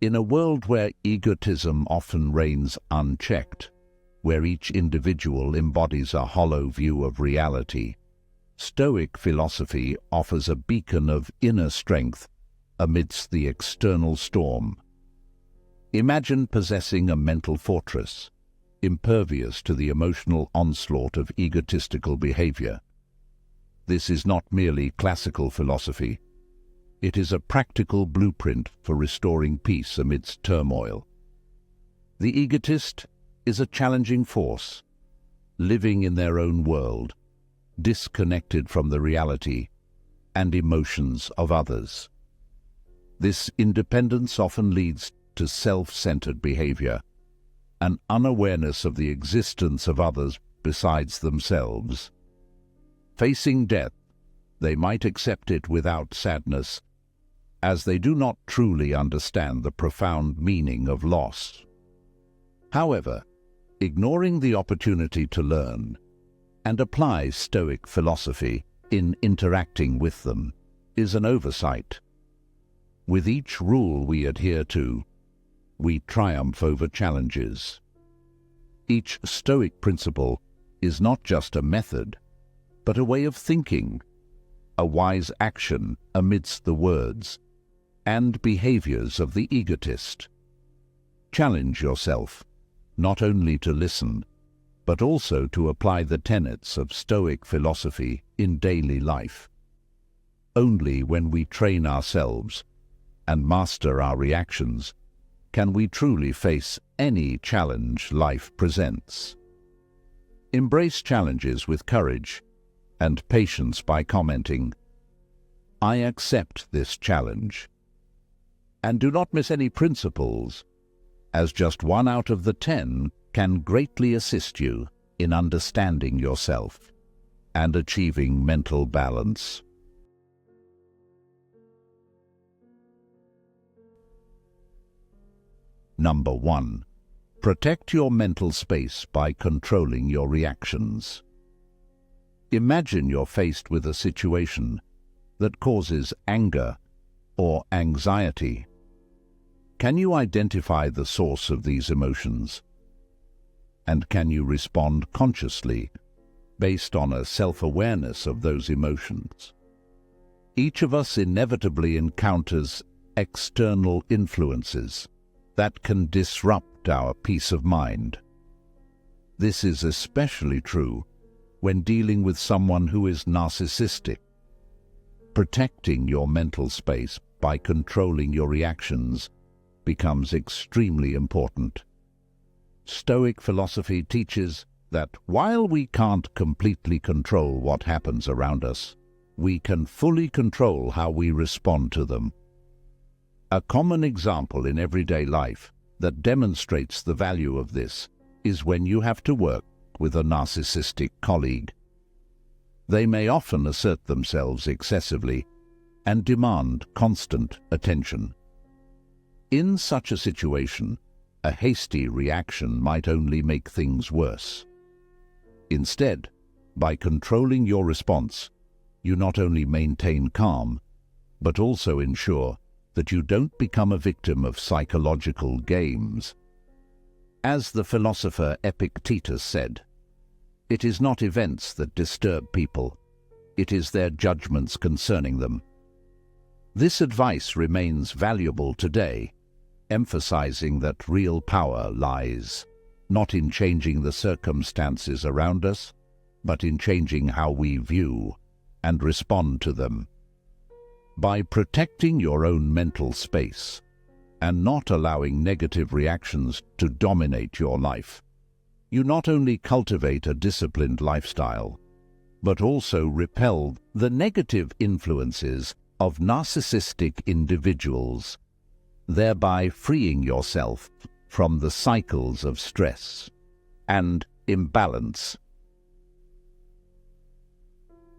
In a world where egotism often reigns unchecked, where each individual embodies a hollow view of reality, Stoic philosophy offers a beacon of inner strength amidst the external storm. Imagine possessing a mental fortress, impervious to the emotional onslaught of egotistical behavior. This is not merely classical philosophy. It is a practical blueprint for restoring peace amidst turmoil. The egotist is a challenging force, living in their own world, disconnected from the reality and emotions of others. This independence often leads to self-centered behavior, an unawareness of the existence of others besides themselves. Facing death, they might accept it without sadness, as they do not truly understand the profound meaning of loss. However, ignoring the opportunity to learn and apply Stoic philosophy in interacting with them is an oversight. With each rule we adhere to, we triumph over challenges. Each Stoic principle is not just a method, but a way of thinking, a wise action amidst the words and behaviors of the egotist. Challenge yourself, not only to listen, but also to apply the tenets of Stoic philosophy in daily life. Only when we train ourselves and master our reactions can we truly face any challenge life presents. Embrace challenges with courage and patience by commenting, "I accept this challenge." And do not miss any principles, as just 1 out of the 10 can greatly assist you in understanding yourself and achieving mental balance. Number 1. Protect your mental space by controlling your reactions. Imagine you're faced with a situation that causes anger or anxiety. Can you identify the source of these emotions? And can you respond consciously based on a self-awareness of those emotions? Each of us inevitably encounters external influences that can disrupt our peace of mind. This is especially true when dealing with someone who is narcissistic. Protecting your mental space by controlling your reactions becomes extremely important. Stoic philosophy teaches that while we can't completely control what happens around us, we can fully control how we respond to them. A common example in everyday life that demonstrates the value of this is when you have to work with a narcissistic colleague. They may often assert themselves excessively and demand constant attention. In such a situation, a hasty reaction might only make things worse. Instead, by controlling your response, you not only maintain calm, but also ensure that you don't become a victim of psychological games. As the philosopher Epictetus said, "It is not events that disturb people, it is their judgments concerning them." This advice remains valuable today, emphasizing that real power lies not in changing the circumstances around us, but in changing how we view and respond to them. By protecting your own mental space and not allowing negative reactions to dominate your life, you not only cultivate a disciplined lifestyle, but also repel the negative influences of narcissistic individuals, thereby freeing yourself from the cycles of stress and imbalance.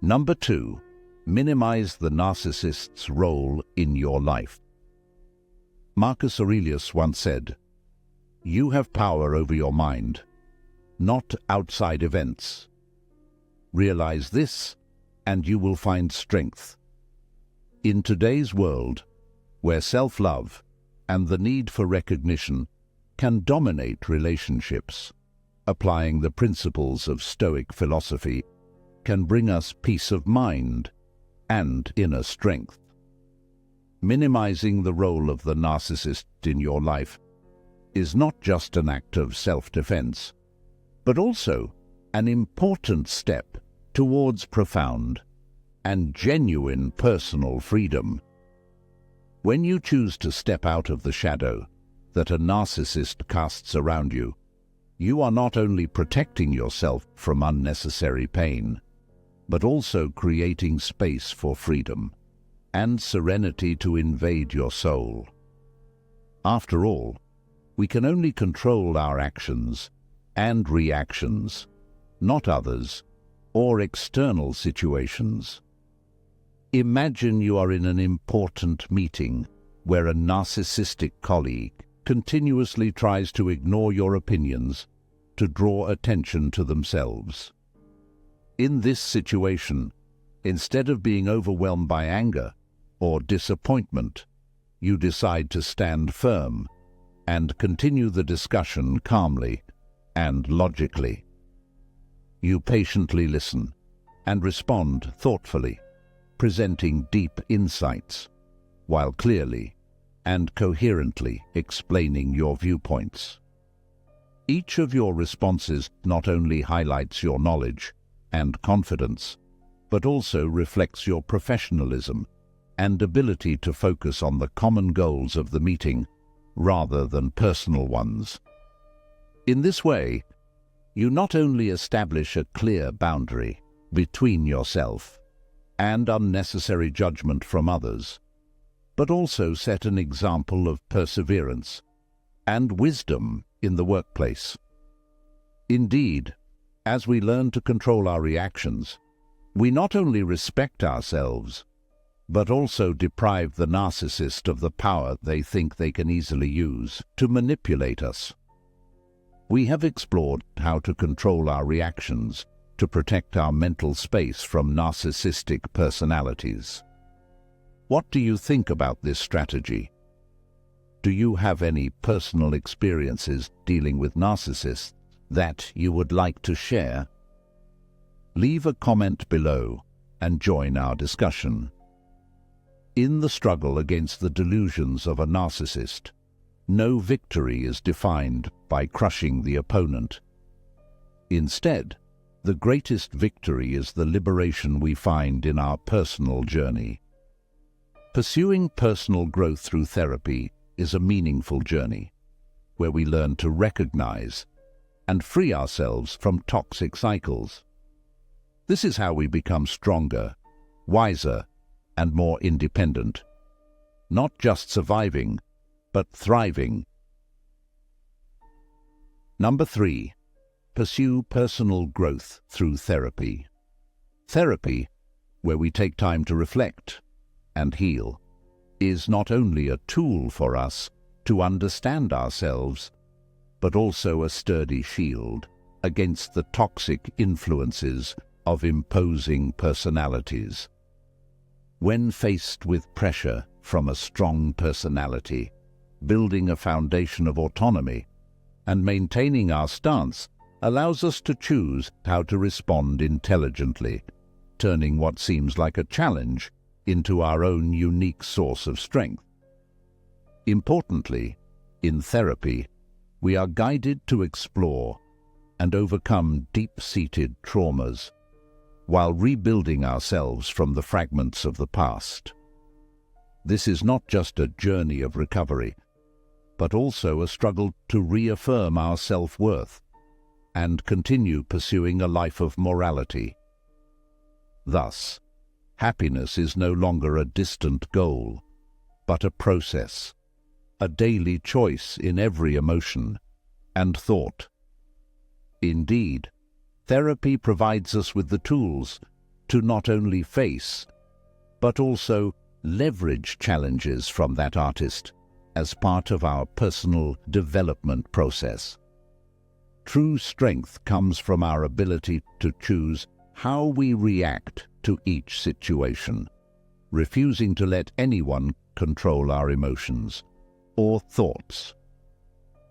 Number 2. Minimize the narcissist's role in your life. Marcus Aurelius once said, "You have power over your mind, not outside events. Realize this, and you will find strength." In today's world, where self-love and the need for recognition can dominate relationships. Applying the principles of Stoic philosophy can bring us peace of mind and inner strength. Minimizing the role of the narcissist in your life is not just an act of self-defense, but also an important step towards profound and genuine personal freedom. When you choose to step out of the shadow that a narcissist casts around you, you are not only protecting yourself from unnecessary pain, but also creating space for freedom and serenity to invade your soul. After all, we can only control our actions and reactions, not others or external situations. Imagine you are in an important meeting where a narcissistic colleague continuously tries to ignore your opinions to draw attention to themselves. In this situation, instead of being overwhelmed by anger or disappointment, you decide to stand firm and continue the discussion calmly and logically. You patiently listen and respond thoughtfully, presenting deep insights, while clearly and coherently explaining your viewpoints. Each of your responses not only highlights your knowledge and confidence, but also reflects your professionalism and ability to focus on the common goals of the meeting rather than personal ones. In this way, you not only establish a clear boundary between yourself and unnecessary judgment from others, but also set an example of perseverance and wisdom in the workplace. Indeed, as we learn to control our reactions, we not only respect ourselves, but also deprive the narcissist of the power they think they can easily use to manipulate us. We have explored how to control our reactions to protect our mental space from narcissistic personalities. What do you think about this strategy? Do you have any personal experiences dealing with narcissists that you would like to share? Leave a comment below and join our discussion. In the struggle against the delusions of a narcissist, no victory is defined by crushing the opponent. Instead, the greatest victory is the liberation we find in our personal journey. Pursuing personal growth through therapy is a meaningful journey, where we learn to recognize and free ourselves from toxic cycles. This is how we become stronger, wiser, and more independent, not just surviving, but thriving. Number 3. Pursue personal growth through therapy. Therapy, where we take time to reflect and heal, is not only a tool for us to understand ourselves, but also a sturdy shield against the toxic influences of imposing personalities. When faced with pressure from a strong personality, building a foundation of autonomy and maintaining our stance allows us to choose how to respond intelligently, turning what seems like a challenge into our own unique source of strength. Importantly, in therapy, we are guided to explore and overcome deep-seated traumas while rebuilding ourselves from the fragments of the past. This is not just a journey of recovery, but also a struggle to reaffirm our self-worth and continue pursuing a life of morality. Thus, happiness is no longer a distant goal, but a process, a daily choice in every emotion and thought. Indeed, therapy provides us with the tools to not only face, but also leverage challenges from that artist as part of our personal development process. True strength comes from our ability to choose how we react to each situation, refusing to let anyone control our emotions, or thoughts.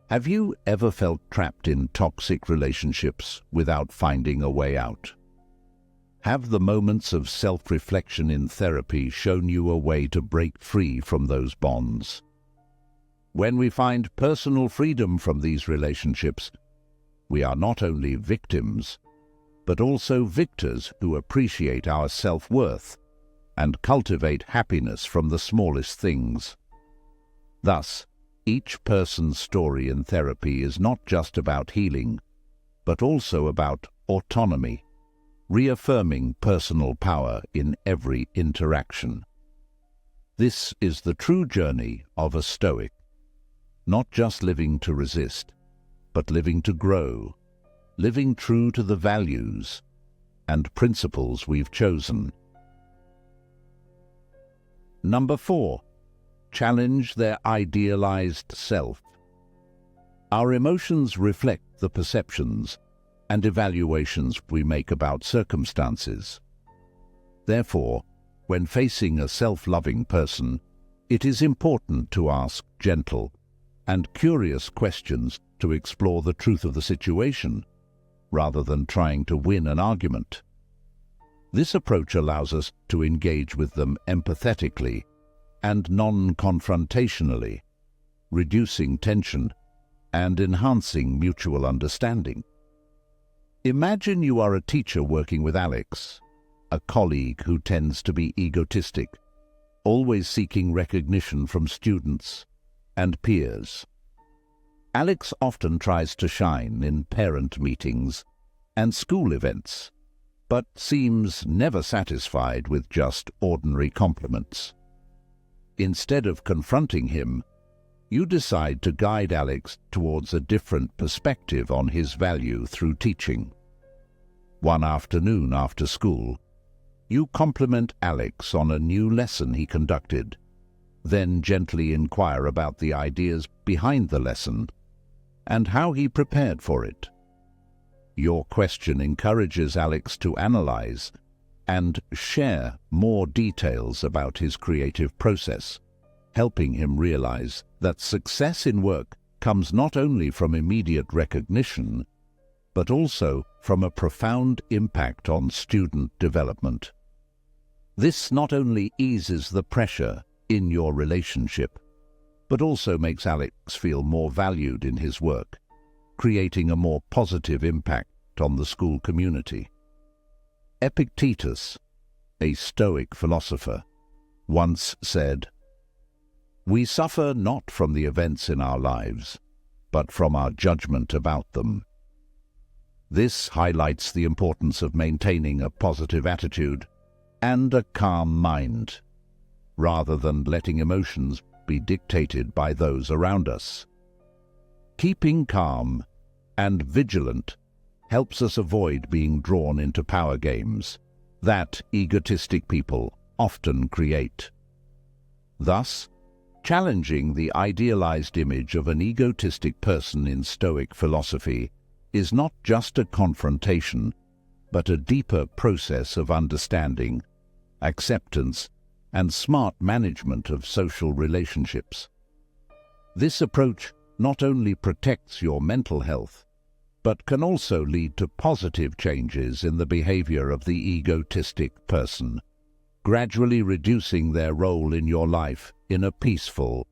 Have you ever felt trapped in toxic relationships without finding a way out? Have the moments of self-reflection in therapy shown you a way to break free from those bonds? When we find personal freedom from these relationships, we are not only victims, but also victors who appreciate our self-worth and cultivate happiness from the smallest things. Thus, each person's story in therapy is not just about healing, but also about autonomy, reaffirming personal power in every interaction. This is the true journey of a Stoic, not just living to resist, but living to grow, living true to the values and principles we've chosen. Number 4. Challenge their idealized self. Our emotions reflect the perceptions and evaluations we make about circumstances. Therefore, when facing a self-loving person, it is important to ask gentle and curious questions to explore the truth of the situation, rather than trying to win an argument. This approach allows us to engage with them empathetically and non-confrontationally, reducing tension and enhancing mutual understanding. Imagine you are a teacher working with Alex, a colleague who tends to be egotistic, always seeking recognition from students and peers. Alex often tries to shine in parent meetings and school events, but seems never satisfied with just ordinary compliments. Instead of confronting him, you decide to guide Alex towards a different perspective on his value through teaching. One afternoon after school, you compliment Alex on a new lesson he conducted, then gently inquire about the ideas behind the lesson and how he prepared for it. Your question encourages Alex to analyze and share more details about his creative process, helping him realize that success in work comes not only from immediate recognition, but also from a profound impact on student development. This not only eases the pressure in your relationship, but also makes Alex feel more valued in his work, creating a more positive impact on the school community. Epictetus, a Stoic philosopher, once said, "We suffer not from the events in our lives, but from our judgment about them." This highlights the importance of maintaining a positive attitude and a calm mind, rather than letting emotions be dictated by those around us. Keeping calm and vigilant helps us avoid being drawn into power games that egotistic people often create. Thus, challenging the idealized image of an egotistic person in Stoic philosophy is not just a confrontation, but a deeper process of understanding, acceptance, and smart management of social relationships. This approach not only protects your mental health, but can also lead to positive changes in the behavior of the egotistic person, gradually reducing their role in your life in a peaceful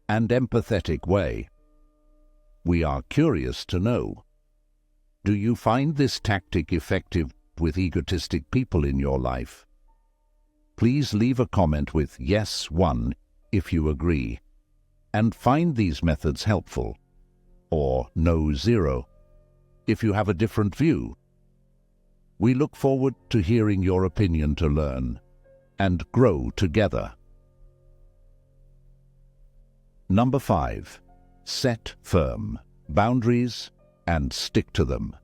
and empathetic way. We are curious to know, do you find this tactic effective with egotistic people in your life? Please leave a comment with "Yes 1" if you agree, and find these methods helpful, or "No 0" if you have a different view. We look forward to hearing your opinion to learn and grow together. Number 5. Set firm boundaries and stick to them.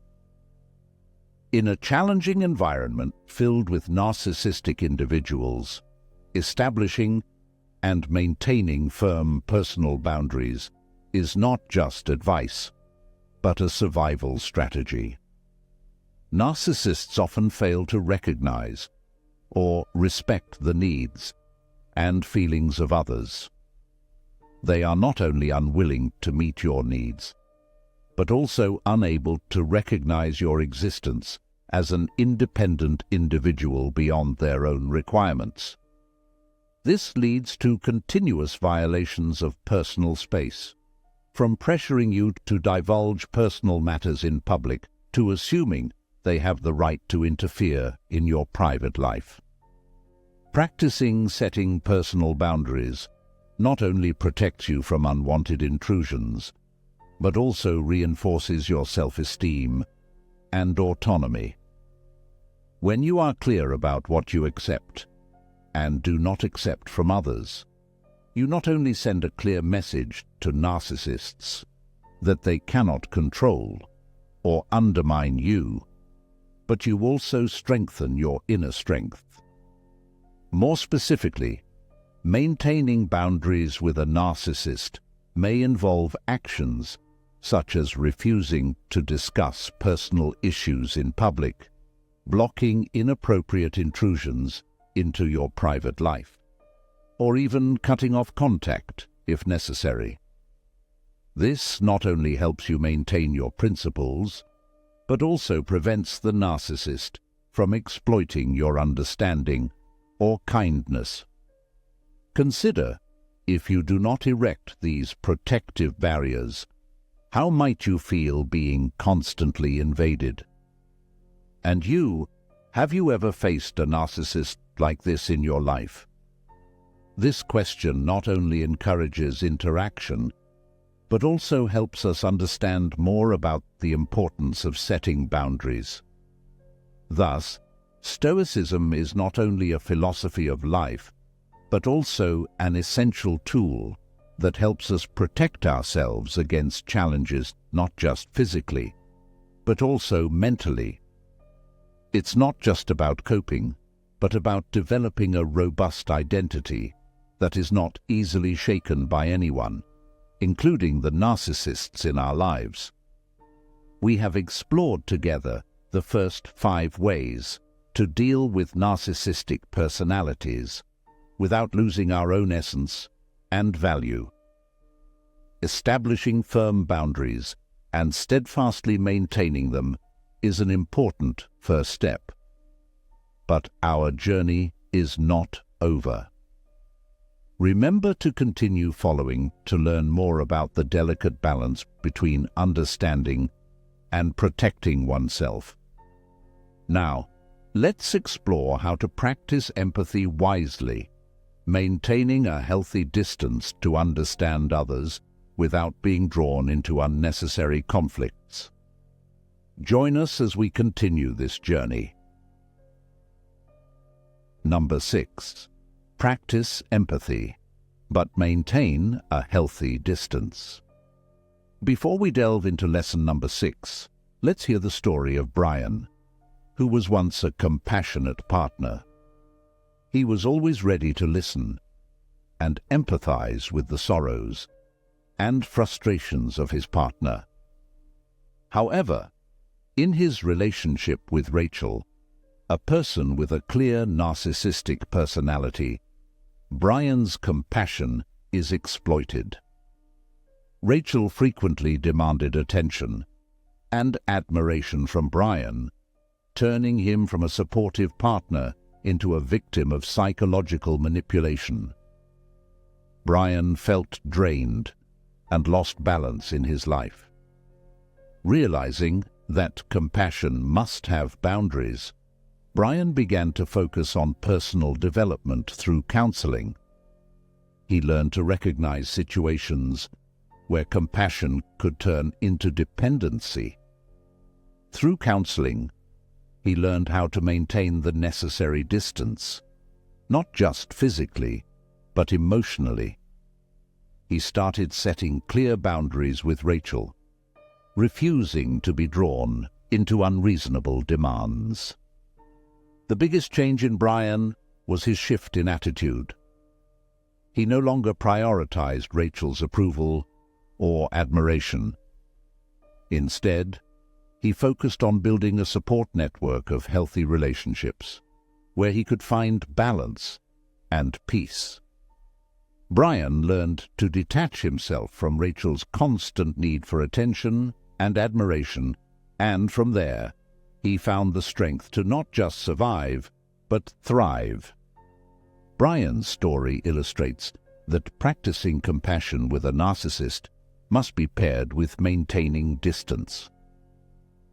In a challenging environment filled with narcissistic individuals, establishing and maintaining firm personal boundaries is not just advice, but a survival strategy. Narcissists often fail to recognize or respect the needs and feelings of others. They are not only unwilling to meet your needs, but also unable to recognize your existence as an independent individual beyond their own requirements. This leads to continuous violations of personal space, from pressuring you to divulge personal matters in public to assuming they have the right to interfere in your private life. Practicing setting personal boundaries not only protects you from unwanted intrusions, but also reinforces your self-esteem and autonomy. When you are clear about what you accept and do not accept from others, you not only send a clear message to narcissists that they cannot control or undermine you, but you also strengthen your inner strength. More specifically, maintaining boundaries with a narcissist may involve actions such as refusing to discuss personal issues in public, blocking inappropriate intrusions into your private life, or even cutting off contact if necessary. This not only helps you maintain your principles, but also prevents the narcissist from exploiting your understanding or kindness. Consider, if you do not erect these protective barriers, how might you feel being constantly invaded? And you, have you ever faced a narcissist like this in your life? This question not only encourages interaction, but also helps us understand more about the importance of setting boundaries. Thus, Stoicism is not only a philosophy of life, but also an essential tool that helps us protect ourselves against challenges not just physically, but also mentally. It's not just about coping, but about developing a robust identity that is not easily shaken by anyone, including the narcissists in our lives. We have explored together the first 5 ways to deal with narcissistic personalities without losing our own essence and value. Establishing firm boundaries and steadfastly maintaining them is an important first step. But our journey is not over. Remember to continue following to learn more about the delicate balance between understanding and protecting oneself. Now, let's explore how to practice empathy wisely, maintaining a healthy distance to understand others without being drawn into unnecessary conflicts. Join us as we continue this journey. Number 6. Practice empathy, but maintain a healthy distance. Before we delve into lesson number 6, let's hear the story of Brian, who was once a compassionate partner. He was always ready to listen and empathize with the sorrows and frustrations of his partner. However, in his relationship with Rachel, a person with a clear narcissistic personality, Brian's compassion is exploited. Rachel frequently demanded attention and admiration from Brian, turning him from a supportive partner into a victim of psychological manipulation. Brian felt drained and lost balance in his life. Realizing that compassion must have boundaries, Brian began to focus on personal development through counseling. He learned to recognize situations where compassion could turn into dependency. Through counseling, he learned how to maintain the necessary distance, not just physically, but emotionally. He started setting clear boundaries with Rachel, refusing to be drawn into unreasonable demands. The biggest change in Brian was his shift in attitude. He no longer prioritized Rachel's approval or admiration. Instead, he focused on building a support network of healthy relationships, where he could find balance and peace. Brian learned to detach himself from Rachel's constant need for attention and admiration, and from there, he found the strength to not just survive, but thrive. Brian's story illustrates that practicing compassion with a narcissist must be paired with maintaining distance.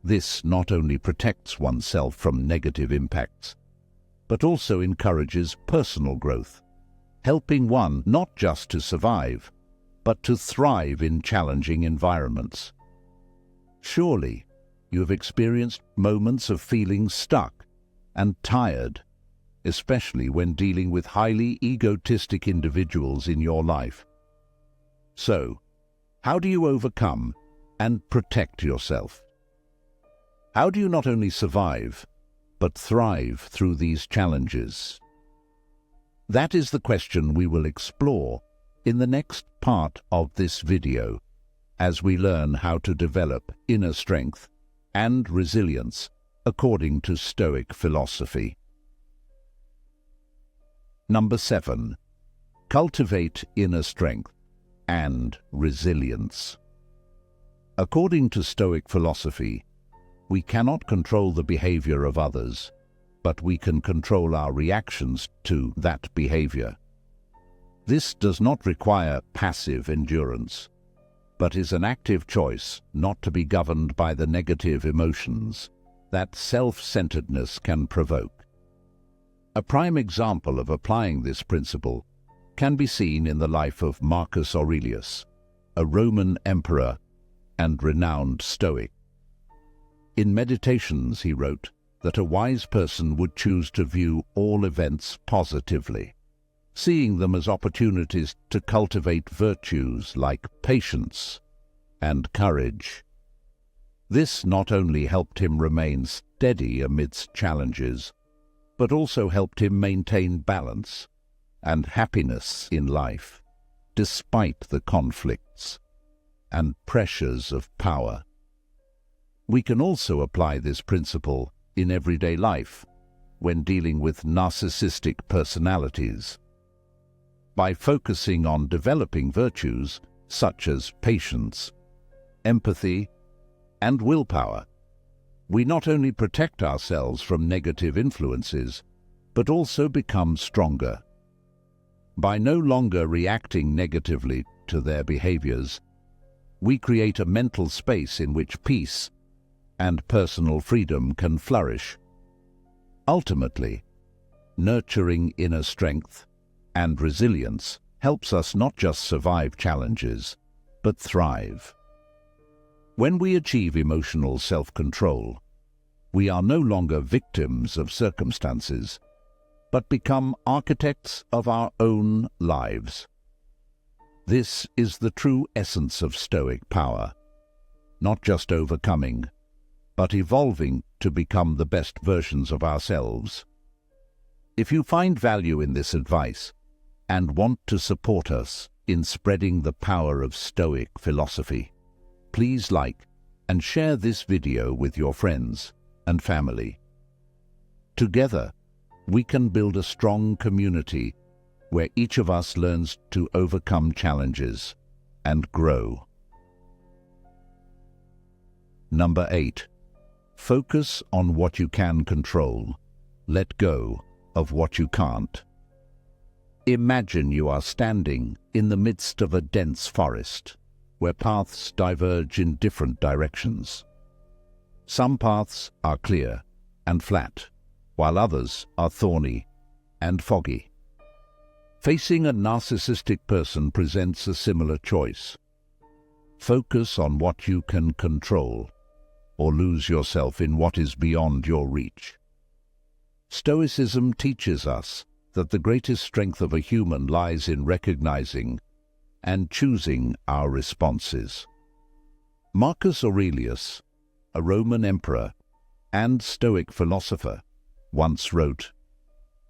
This not only protects oneself from negative impacts, but also encourages personal growth, helping one not just to survive, but to thrive in challenging environments. Surely, you have experienced moments of feeling stuck and tired, especially when dealing with highly egotistic individuals in your life. So, how do you overcome and protect yourself? How do you not only survive, but thrive through these challenges? That is the question we will explore in the next part of this video, as we learn how to develop inner strength and resilience according to Stoic philosophy. Number 7. Cultivate inner strength and resilience. According to Stoic philosophy, we cannot control the behavior of others, but we can control our reactions to that behavior. This does not require passive endurance, but is an active choice not to be governed by the negative emotions that self-centeredness can provoke. A prime example of applying this principle can be seen in the life of Marcus Aurelius, a Roman emperor and renowned Stoic. In Meditations, he wrote that a wise person would choose to view all events positively, seeing them as opportunities to cultivate virtues like patience and courage. This not only helped him remain steady amidst challenges, but also helped him maintain balance and happiness in life, despite the conflicts and pressures of power. We can also apply this principle in everyday life when dealing with narcissistic personalities. By focusing on developing virtues such as patience, empathy, and willpower, we not only protect ourselves from negative influences, but also become stronger. By no longer reacting negatively to their behaviors, we create a mental space in which peace and personal freedom can flourish. Ultimately, nurturing inner strength and resilience helps us not just survive challenges, but thrive. When we achieve emotional self-control, we are no longer victims of circumstances, but become architects of our own lives. This is the true essence of Stoic power, not just overcoming, but evolving to become the best versions of ourselves. If you find value in this advice and want to support us in spreading the power of Stoic philosophy, please like and share this video with your friends and family. Together, we can build a strong community where each of us learns to overcome challenges and grow. Number 8. Focus on what you can control. Let go of what you can't. Imagine you are standing in the midst of a dense forest, where paths diverge in different directions. Some paths are clear and flat, while others are thorny and foggy. Facing a narcissistic person presents a similar choice. Focus on what you can control, or lose yourself in what is beyond your reach. Stoicism teaches us that the greatest strength of a human lies in recognizing and choosing our responses. Marcus Aurelius, a Roman emperor and Stoic philosopher, once wrote,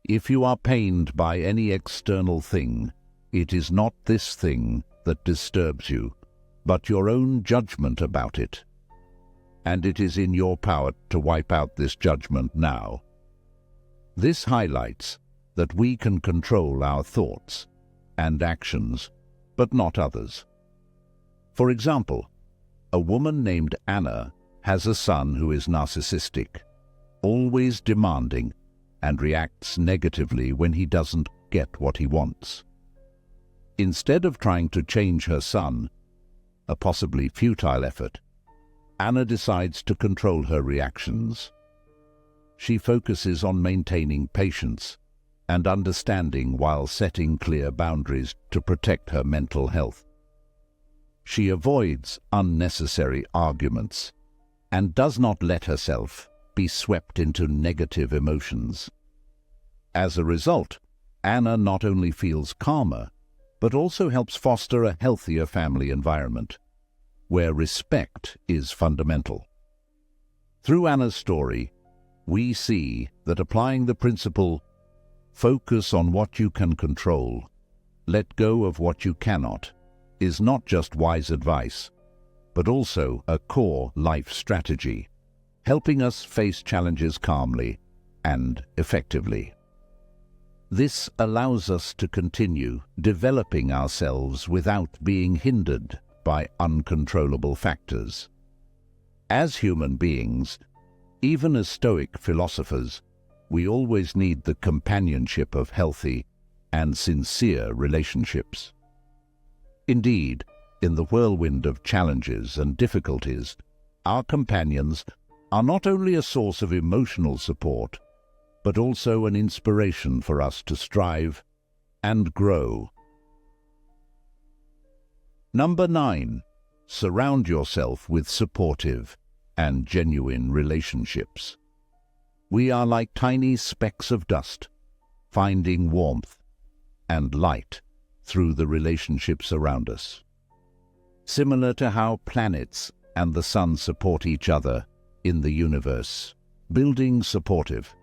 "If you are pained by any external thing, it is not this thing that disturbs you, but your own judgment about it. And it is in your power to wipe out this judgment now." This highlights that we can control our thoughts and actions, but not others. For example, a woman named Anna has a son who is narcissistic, always demanding, and reacts negatively when he doesn't get what he wants. Instead of trying to change her son, a possibly futile effort, Anna decides to control her reactions. She focuses on maintaining patience and understanding while setting clear boundaries to protect her mental health. She avoids unnecessary arguments and does not let herself be swept into negative emotions. As a result, Anna not only feels calmer, but also helps foster a healthier family environment, where respect is fundamental. Through Anna's story, we see that applying the principle, focus on what you can control, let go of what you cannot, is not just wise advice, but also a core life strategy, helping us face challenges calmly and effectively. This allows us to continue developing ourselves without being hindered by uncontrollable factors. As human beings, even as Stoic philosophers, we always need the companionship of healthy and sincere relationships. Indeed, in the whirlwind of challenges and difficulties, our companions are not only a source of emotional support, but also an inspiration for us to strive and grow. Number 9. Surround yourself with supportive and genuine relationships. We are like tiny specks of dust, finding warmth and light through the relationships around us. Similar to how planets and the sun support each other in the universe, building supportive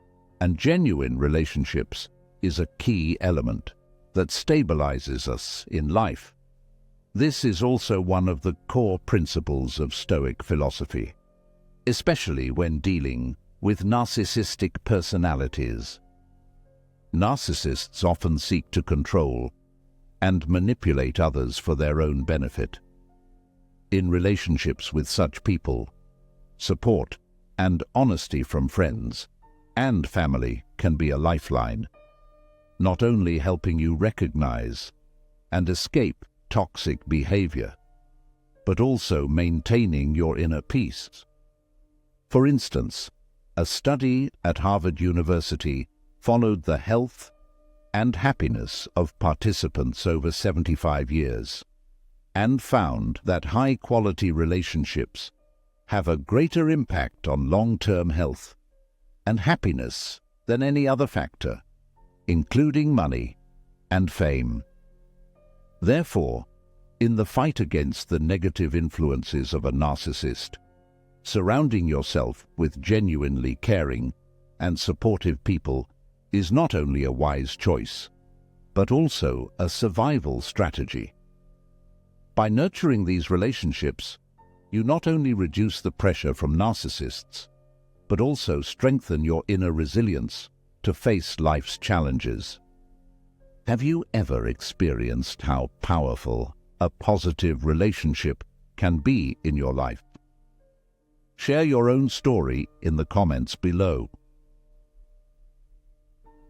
and genuine relationships is a key element that stabilizes us in life. This is also one of the core principles of Stoic philosophy, especially when dealing with narcissistic personalities. Narcissists often seek to control and manipulate others for their own benefit. In relationships with such people, support and honesty from friends and family can be a lifeline, not only helping you recognize and escape toxic behavior, but also maintaining your inner peace. For instance, a study at Harvard University followed the health and happiness of participants over 75 years and found that high-quality relationships have a greater impact on long-term health and happiness than any other factor, including money and fame. Therefore, in the fight against the negative influences of a narcissist, surrounding yourself with genuinely caring and supportive people is not only a wise choice, but also a survival strategy. By nurturing these relationships, you not only reduce the pressure from narcissists, but also strengthen your inner resilience to face life's challenges. Have you ever experienced how powerful a positive relationship can be in your life? Share your own story in the comments below.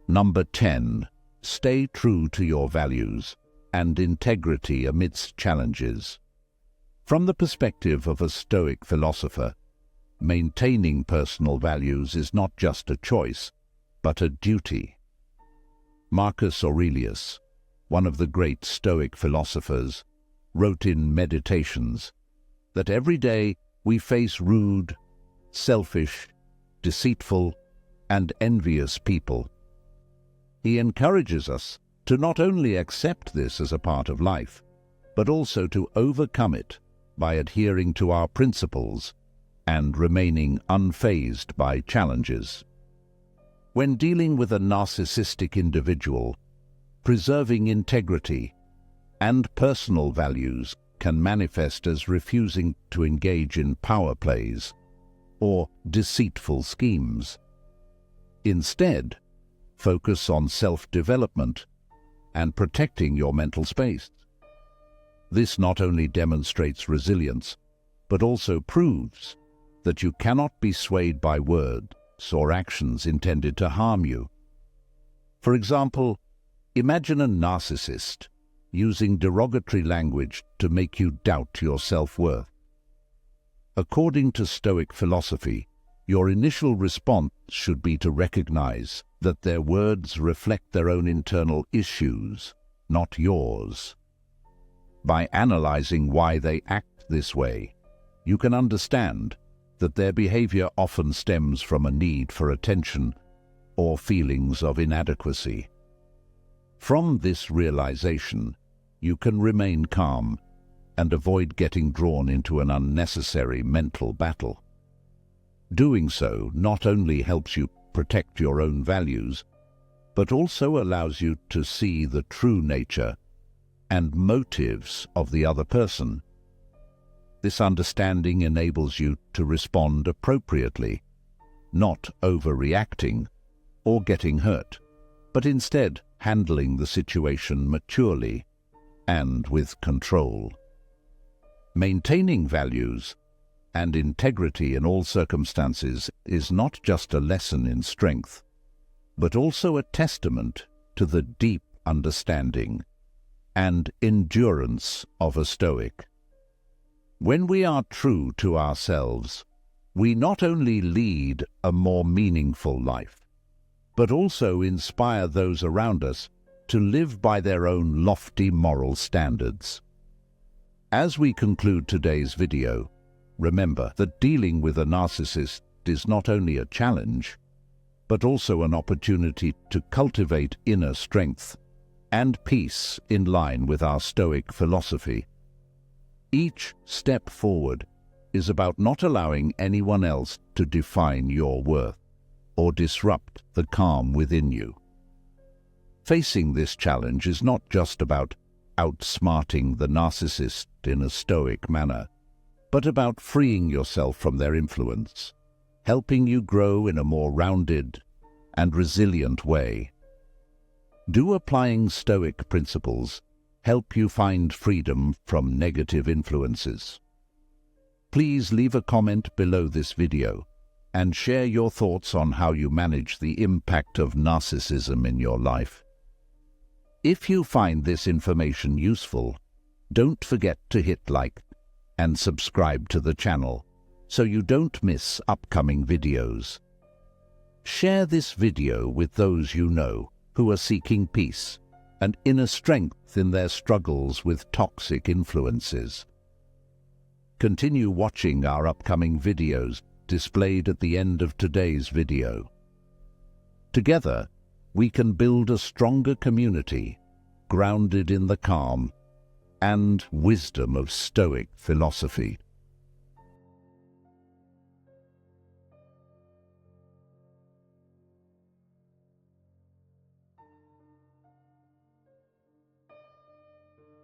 Number 10. Stay true to your values and integrity amidst challenges. From the perspective of a Stoic philosopher, maintaining personal values is not just a choice, but a duty. Marcus Aurelius, one of the great Stoic philosophers, wrote in Meditations that every day we face rude, selfish, deceitful, and envious people. He encourages us to not only accept this as a part of life, but also to overcome it by adhering to our principles and remaining unfazed by challenges. When dealing with a narcissistic individual, preserving integrity and personal values can manifest as refusing to engage in power plays or deceitful schemes. Instead, focus on self-development and protecting your mental space. This not only demonstrates resilience, but also proves that you cannot be swayed by words or actions intended to harm you. For example, imagine a narcissist using derogatory language to make you doubt your self-worth. According to Stoic philosophy, your initial response should be to recognize that their words reflect their own internal issues, not yours. By analyzing why they act this way, you can understand that their behavior often stems from a need for attention or feelings of inadequacy. From this realization, you can remain calm and avoid getting drawn into an unnecessary mental battle. Doing so not only helps you protect your own values, but also allows you to see the true nature and motives of the other person. This understanding enables you to respond appropriately, not overreacting or getting hurt, but instead handling the situation maturely and with control. Maintaining values and integrity in all circumstances is not just a lesson in strength, but also a testament to the deep understanding and endurance of a Stoic. When we are true to ourselves, we not only lead a more meaningful life, but also inspire those around us to live by their own lofty moral standards. As we conclude today's video, remember that dealing with a narcissist is not only a challenge, but also an opportunity to cultivate inner strength and peace in line with our Stoic philosophy. Each step forward is about not allowing anyone else to define your worth or disrupt the calm within you. Facing this challenge is not just about outsmarting the narcissist in a Stoic manner, but about freeing yourself from their influence, helping you grow in a more rounded and resilient way. Do applying Stoic principles help you find freedom from negative influences? Please leave a comment below this video and share your thoughts on how you manage the impact of narcissism in your life. If you find this information useful, don't forget to hit like and subscribe to the channel so you don't miss upcoming videos. Share this video with those you know who are seeking peace and inner strength in their struggles with toxic influences. Continue watching our upcoming videos displayed at the end of today's video. Together, we can build a stronger community, grounded in the calm and wisdom of Stoic philosophy.